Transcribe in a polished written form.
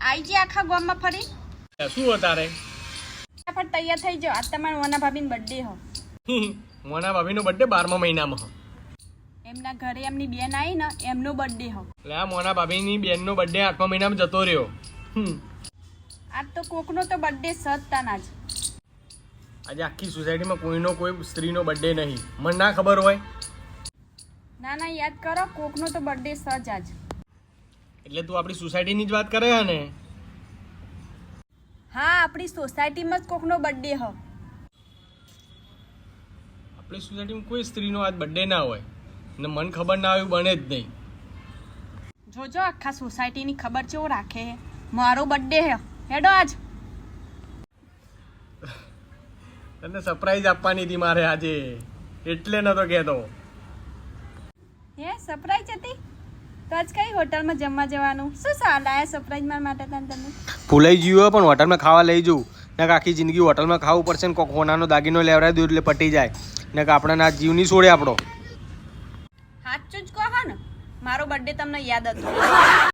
આઈ જે આખા ગામમાં ફરી શું તારે ફટાફટ તૈયાર થઈ જાઓ. આજ તમારા મોના ભાભીનો બર્થડે હો. મોના ભાભીનો બર્થડે 12મા મહિનામાં એમના ઘરે એમની બેન આવી ને એમનો બર્થડે હો. એટલે આ મોના ભાભીની બેનનો બર્થડે 8મા મહિનામાં જતો રહ્યો. આજ તો કોકનો તો બર્થડે સજતાના જ. આજે આખી સોસાયટીમાં કોઈનો કોઈ સ્ત્રીનો બર્થડે નહીં. મને ના ખબર હોય. ના ના યાદ કરો, કોકનો તો બર્થડે સજ આજ. એટલે તું આપણી સોસાયટીની જ વાત કરે છે ને? હા, આપણી સોસાયટીમાં જ કોકનો બર્થડે હો. આપણી સોસાયટીમાં કોઈ સ્ત્રીનો આજ બર્થડે ના હોય ને મને ખબર ના હોય એવું બને જ નહીં. જોજો આખા સોસાયટીની ખબર છે રાખે હે. મારો બર્થડે હે હેડો આજ. તને સરપ્રાઈઝ આપવાની હતી મારે આજે, એટલે નતો કહેતો. હે સરપ્રાઈઝ હતી તો આજ કઈ હોટલમાં જમવા જવાનું? શું સાલ આયા સરપ્રાઈઝ મારા માટે તમે? ભૂલાઈ ગયું પણ હોટલમાં ખાવા લઈ જવું ને આખી જિંદગી હોટલમાં ખાવું પડશે ને કોક હોનાનો દાગીનો લેવડાવી દઉં એટલે પટી જાય ને આપણને આ જીવ નહીં છોડે આપણો. સાચું જ કહો ને, મારો બર્થડે તમને યાદ હતો.